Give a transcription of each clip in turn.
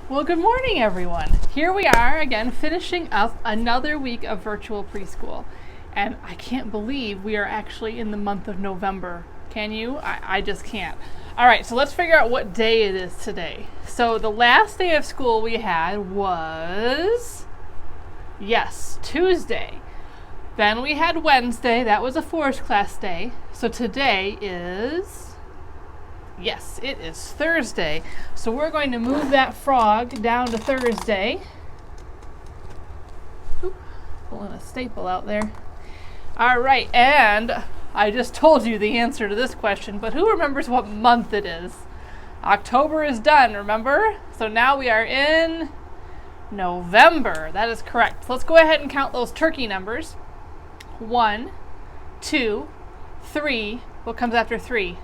Well, good morning, everyone. Here we are again, finishing up another week of virtual preschool. And I can't believe we are actually in the month of November. Can you? I just can't. All right, so let's figure out what day it is today. So the last day of school we had was, yes, Tuesday. Then we had Wednesday. That was a forest class day. So today is... yes, it is Thursday. So we're going to move that frog down to Thursday. Oop, pulling a staple out there. All right, and I just told you the answer to this question, but who remembers what month it is? October is done, remember? So now we are in November. That is correct. So let's go ahead and count those turkey numbers. 1, 2, 3. What comes after 3?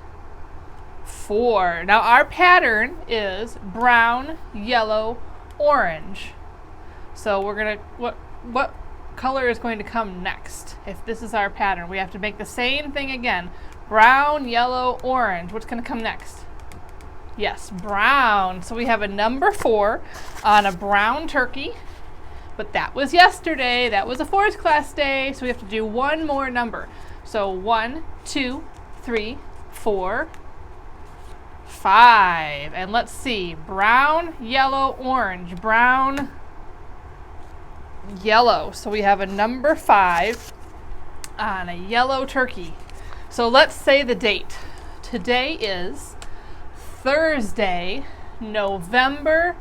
4. Now our pattern is brown, yellow, orange. So we're gonna, what color is going to come next? If this is our pattern, we have to make the same thing again. Brown, yellow, orange. What's gonna come next? Yes, brown. So we have a number 4 on a brown turkey, but that was yesterday. That was a forest class day, so we have to do one more number. So 1, 2, 3, 4, 5. And let's see, brown, yellow, orange. Brown, yellow. So we have a number 5 on a yellow turkey. So let's say the date. Today is Thursday, November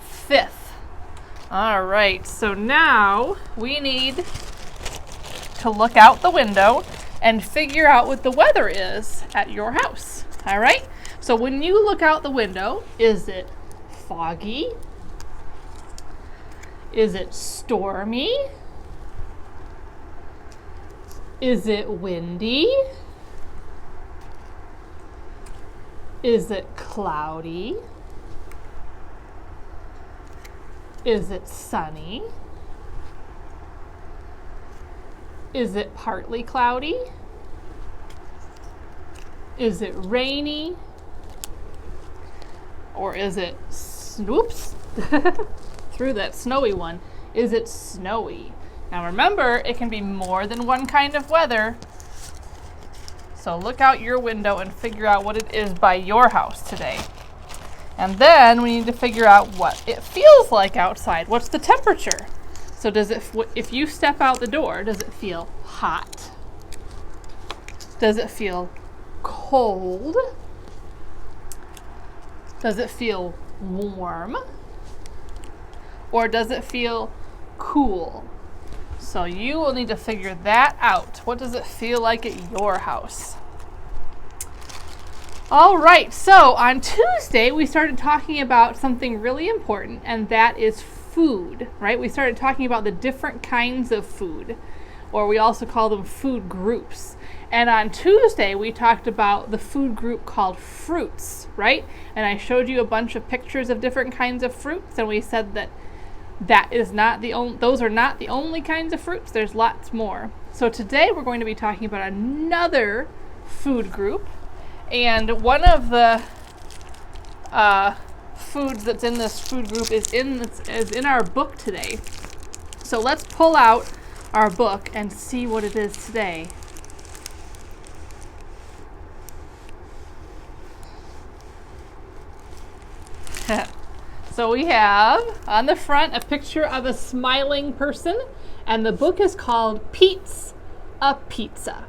5th. All right, so now we need to look out the window and figure out what the weather is at your house. All right? So when you look out the window, is it foggy? Is it stormy? Is it windy? Is it cloudy? Is it sunny? Is it partly cloudy? Is it rainy? Or is it, oops, through that snowy one. Is it snowy? Now remember, it can be more than one kind of weather. So look out your window and figure out what it is by your house today. And then we need to figure out what it feels like outside. What's the temperature? So does it, if you step out the door, does it feel hot? Does it feel cold? Does it feel warm? Or does it feel cool? So you will need to figure that out. What does it feel like at your house? All right, so on Tuesday, we started talking about something really important, and that is food, right? We started talking about the different kinds of food, or we also call them food groups. And on Tuesday, we talked about the food group called fruits, right? And I showed you a bunch of pictures of different kinds of fruits, and we said that those are not the only kinds of fruits. There's lots more. So today we're going to be talking about another food group, and one of the foods that's in this food group is in our book today. So let's pull out our book and see what it is today. So we have on the front a picture of a smiling person, and the book is called Pete's a Pizza.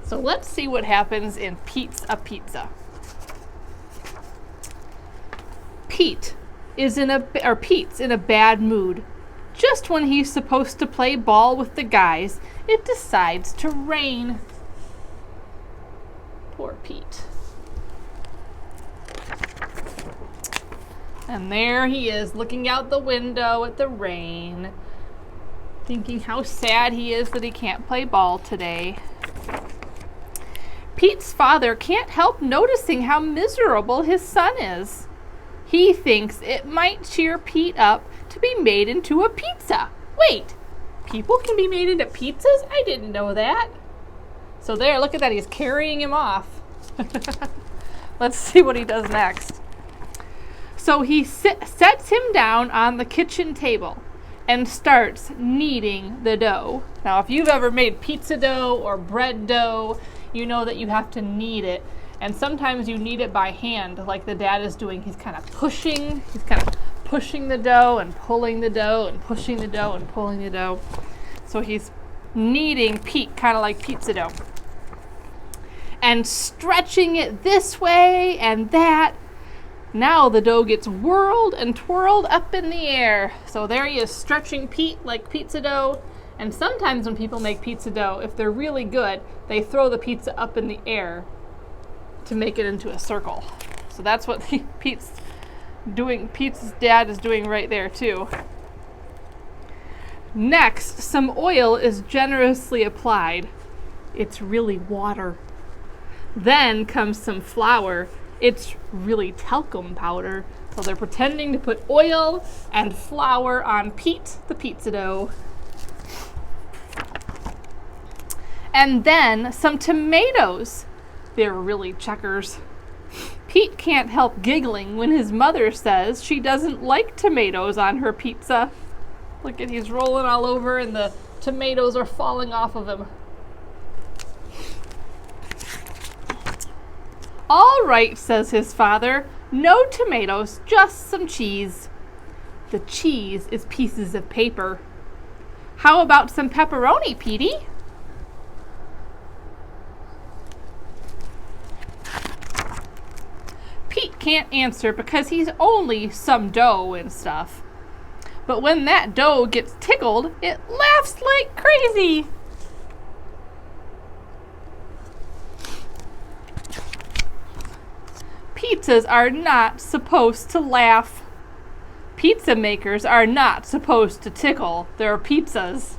So let's see what happens in Pete's a Pizza. Pete's in a bad mood. Just when he's supposed to play ball with the guys, it decides to rain. Poor Pete. And there he is, looking out the window at the rain, thinking how sad he is that he can't play ball today. Pete's father can't help noticing how miserable his son is. He thinks it might cheer Pete up to be made into a pizza. Wait, people can be made into pizzas? I didn't know that. So there, look at that, he's carrying him off. Let's see what he does next. So he sets him down on the kitchen table and starts kneading the dough. Now, if you've ever made pizza dough or bread dough, you know that you have to knead it. And sometimes you knead it by hand, like the dad is doing. He's kind of pushing the dough and pulling the dough and pushing the dough and pulling the dough. So he's kneading kind of like pizza dough. And stretching it this way and that. Now the dough gets whirled and twirled up in the air. So there he is, stretching Pete like pizza dough. And sometimes when people make pizza dough, if they're really good, they throw the pizza up in the air to make it into a circle. So that's what Pete's dad is doing right there too. Next, some oil is generously applied. It's really water. Then comes some flour. It's really talcum powder. So they're pretending to put oil and flour on Pete, the pizza dough. And then some tomatoes. They're really checkers. Pete can't help giggling when his mother says she doesn't like tomatoes on her pizza. Look at, he's rolling all over and the tomatoes are falling off of him. All right, says his father. No tomatoes, just some cheese. The cheese is pieces of paper. How about some pepperoni, Petey? Pete can't answer because he's only some dough and stuff. But when that dough gets tickled, it laughs like crazy. Pizzas are not supposed to laugh. Pizza makers are not supposed to tickle their pizzas.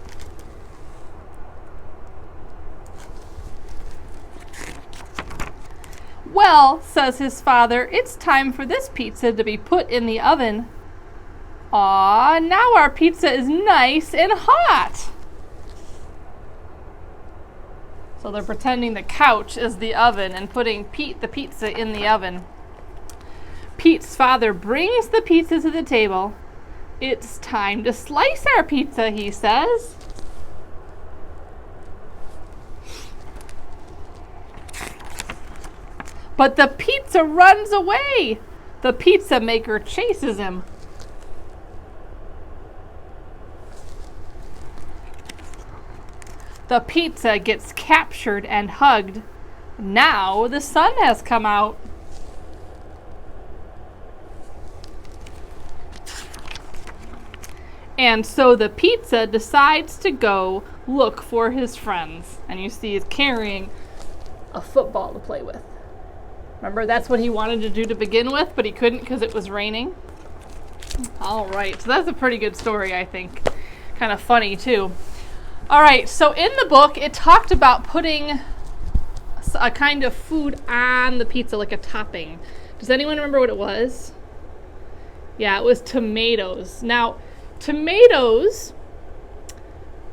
Well, says his father, it's time for this pizza to be put in the oven. Aw, now our pizza is nice and hot. So they're pretending the couch is the oven and putting Pete the pizza in the oven. Pete's father brings the pizza to the table. It's time to slice our pizza, he says. But the pizza runs away. The pizza maker chases him. The pizza gets captured and hugged. Now the sun has come out. And so the pizza decides to go look for his friends. And you see he's carrying a football to play with. Remember, that's what he wanted to do to begin with, but he couldn't because it was raining. All right, so that's a pretty good story, I think. Kind of funny, too. All right, so in the book, it talked about putting a kind of food on the pizza, like a topping. Does anyone remember what it was? Yeah, it was tomatoes. Now, tomatoes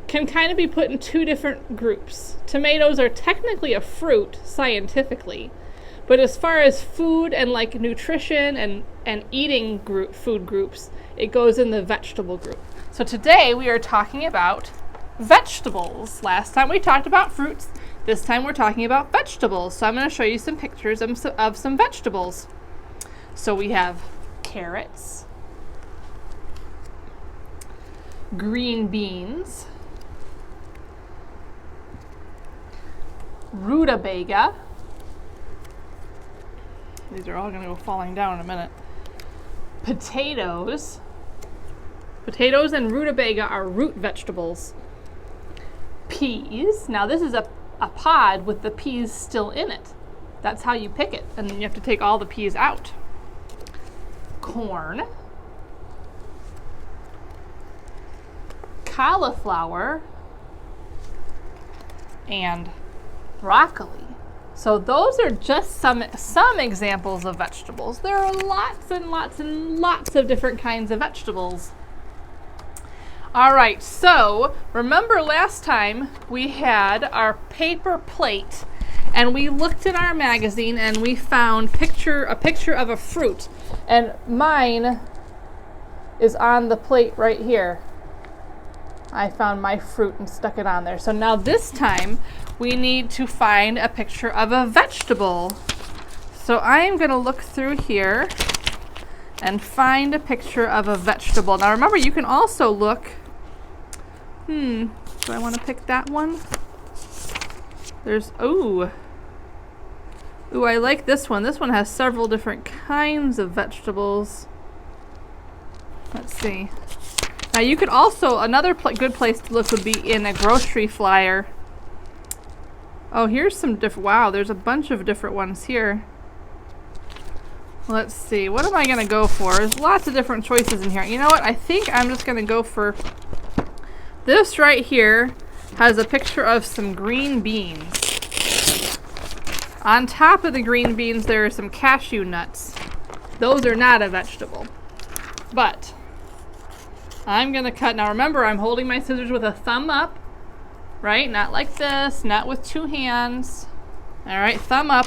can kind of be put in two different groups. Tomatoes are technically a fruit, scientifically. But as far as food and like nutrition and eating food groups, it goes in the vegetable group. So today we are talking about vegetables. Last time we talked about fruits. This time we're talking about vegetables. So I'm going to show you some pictures of some vegetables. So we have carrots, green beans, rutabaga. These are all going to go falling down in a minute. Potatoes. Potatoes and rutabaga are root vegetables. Peas. Now this is a pod with the peas still in it. That's how you pick it. And then you have to take all the peas out. Corn. Cauliflower. And broccoli. So those are just some examples of vegetables. There are lots and lots and lots of different kinds of vegetables. All right, so remember last time we had our paper plate and we looked in our magazine and we found a picture of a fruit, and mine is on the plate right here. I found my fruit and stuck it on there. So now this time we need to find a picture of a vegetable. So I am going to look through here and find a picture of a vegetable. Now remember, you can also look, do I want to pick that one? There's, ooh, I like this one. This one has several different kinds of vegetables. Let's see. Now you could also, another good place to look would be in a grocery flyer. Oh, here's some different, wow, there's a bunch of different ones here. Let's see, what am I gonna go for? There's lots of different choices in here. You know what, I think I'm just gonna go for this right here. Has a picture of some green beans. On top of the green beans, there are some cashew nuts. Those are not a vegetable. But I'm gonna cut, now remember, I'm holding my scissors with a thumb up, right? Not like this, not with two hands. All right, thumb up.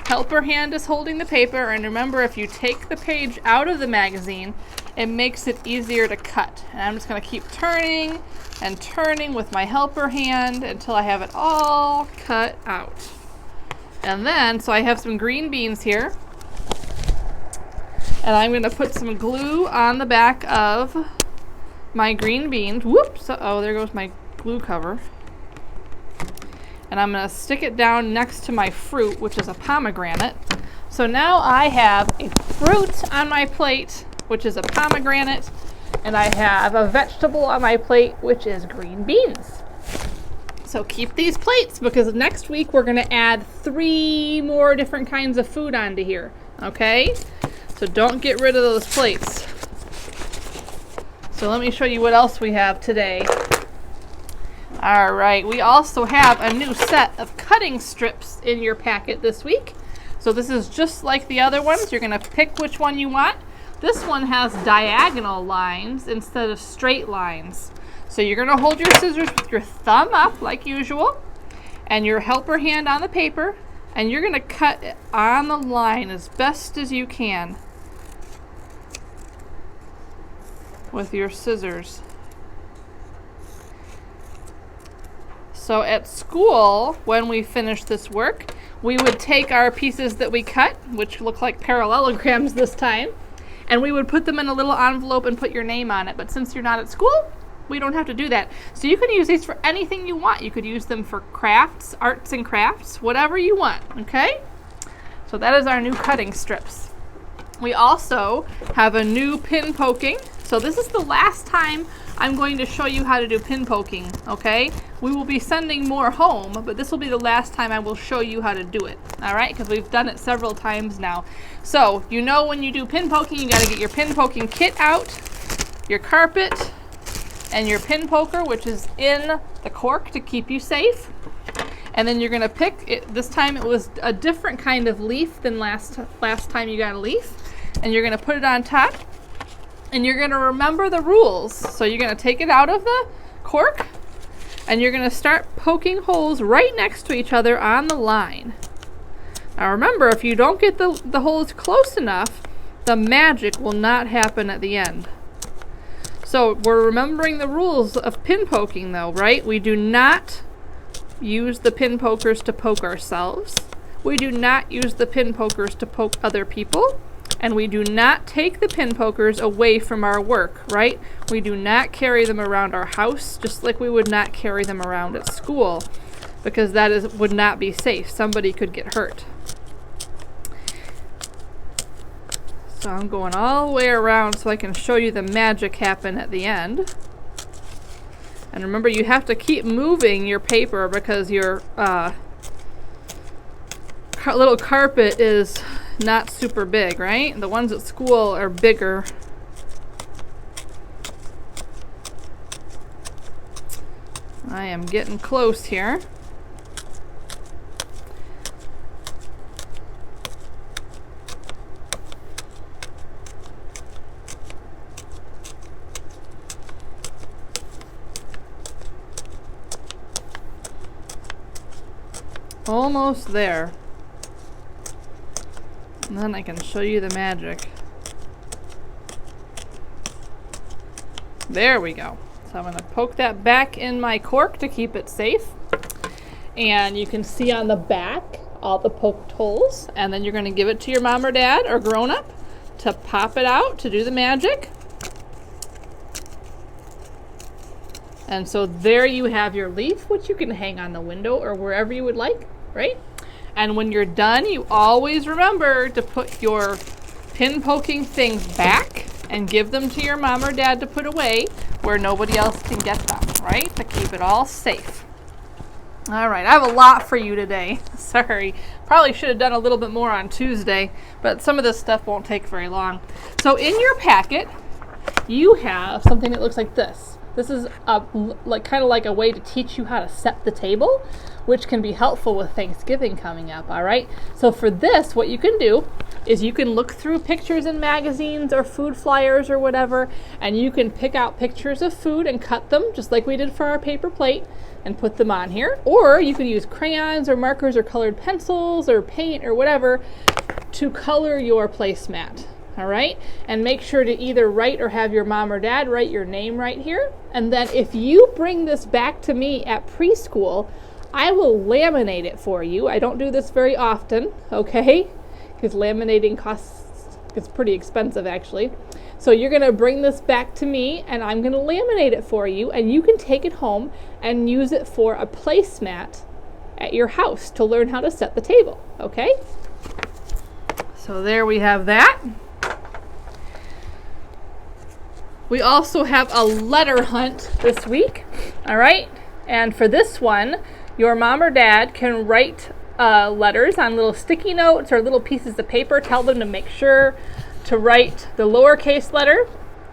Helper hand is holding the paper, and remember, if you take the page out of the magazine, it makes it easier to cut. And I'm just gonna keep turning and turning with my helper hand until I have it all cut out. And then, so I have some green beans here, and I'm gonna put some glue on the back of my green beans. Whoops, uh-oh, there goes my glue cover. And I'm gonna stick it down next to my fruit, which is a pomegranate. So now I have a fruit on my plate, which is a pomegranate, and I have a vegetable on my plate, which is green beans. So keep these plates, because next week we're gonna add 3 more different kinds of food onto here, okay? So don't get rid of those plates. So let me show you what else we have today. All right, we also have a new set of cutting strips in your packet this week. So this is just like the other ones. You're gonna pick which one you want. This one has diagonal lines instead of straight lines. So you're gonna hold your scissors with your thumb up like usual and your helper hand on the paper, and you're gonna cut it on the line as best as you can with your scissors. So at school, when we finish this work, we would take our pieces that we cut, which look like parallelograms this time, and we would put them in a little envelope and put your name on it. But since you're not at school, we don't have to do that. So you can use these for anything you want. You could use them for crafts, arts and crafts, whatever you want, okay? So that is our new cutting strips. We also have a new pin poking. So this is the last time I'm going to show you how to do pin poking, okay? We will be sending more home, but this will be the last time I will show you how to do it, all right? Because we've done it several times now. So you know, when you do pin poking, you gotta get your pin poking kit out, your carpet, and your pin poker, which is in the cork to keep you safe. And then you're gonna pick it. This time it was a different kind of leaf than last time you got a leaf. And you're gonna put it on top, and you're gonna remember the rules. So you're gonna take it out of the cork, and you're gonna start poking holes right next to each other on the line. Now remember, if you don't get the holes close enough, the magic will not happen at the end. So we're remembering the rules of pin poking though, right? We do not use the pin pokers to poke ourselves. We do not use the pin pokers to poke other people. And we do not take the pin pokers away from our work, right? We do not carry them around our house, just like we would not carry them around at school, because that would not be safe. Somebody could get hurt. So I'm going all the way around so I can show you the magic happen at the end. And remember, you have to keep moving your paper because your little carpet is not super big, right? The ones at school are bigger. I am getting close here. Almost there. And then I can show you the magic. There we go. So I'm going to poke that back in my cork to keep it safe. And you can see on the back all the poked holes. And then you're going to give it to your mom or dad or grown-up to pop it out to do the magic. And so there you have your leaf, which you can hang on the window or wherever you would like, right? And when you're done, you always remember to put your pin poking things back and give them to your mom or dad to put away where nobody else can get them, right? To keep it all safe. All right, I have a lot for you today. Sorry, probably should have done a little bit more on Tuesday, but some of this stuff won't take very long. So in your packet, you have something that looks like this. This is kind of like a way to teach you how to set the table, which can be helpful with Thanksgiving coming up, all right? So for this, what you can do is you can look through pictures in magazines or food flyers or whatever, and you can pick out pictures of food and cut them, just like we did for our paper plate, and put them on here. Or you can use crayons or markers or colored pencils or paint or whatever to color your placemat. All right, and make sure to either write or have your mom or dad write your name right here. And then if you bring this back to me at preschool, I will laminate it for you. I don't do this very often, okay? Because laminating it's pretty expensive actually. So you're gonna bring this back to me and I'm gonna laminate it for you, and you can take it home and use it for a placemat at your house to learn how to set the table, okay? So there we have that. We also have a letter hunt this week, all right? And for this one, your mom or dad can write letters on little sticky notes or little pieces of paper. Tell them to make sure to write the lowercase letter,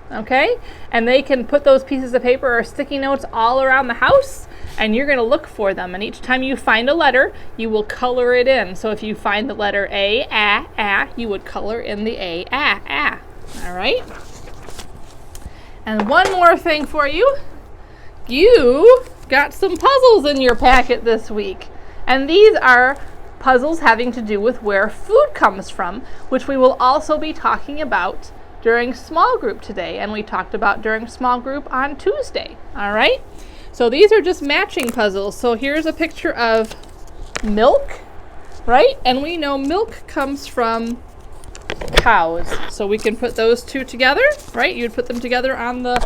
okay? And they can put those pieces of paper or sticky notes all around the house, and you're gonna look for them. And each time you find a letter, you will color it in. So if you find the letter A, you would color in the A, all right? And one more thing for you. You got some puzzles in your packet this week. And these are puzzles having to do with where food comes from, which we will also be talking about during small group today. And we talked about during small group on Tuesday. All right? So these are just matching puzzles. So here's a picture of milk, right? And we know milk comes from cows. So we can put those two together, right? You'd put them together on the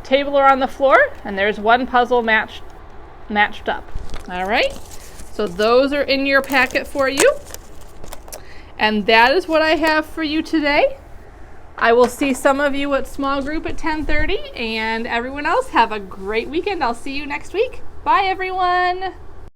table or on the floor, and there's one puzzle matched up. All right? So those are in your packet for you. And that is what I have for you today. I will see some of you at small group at 10:30, and everyone else have a great weekend. I'll see you next week. Bye, everyone.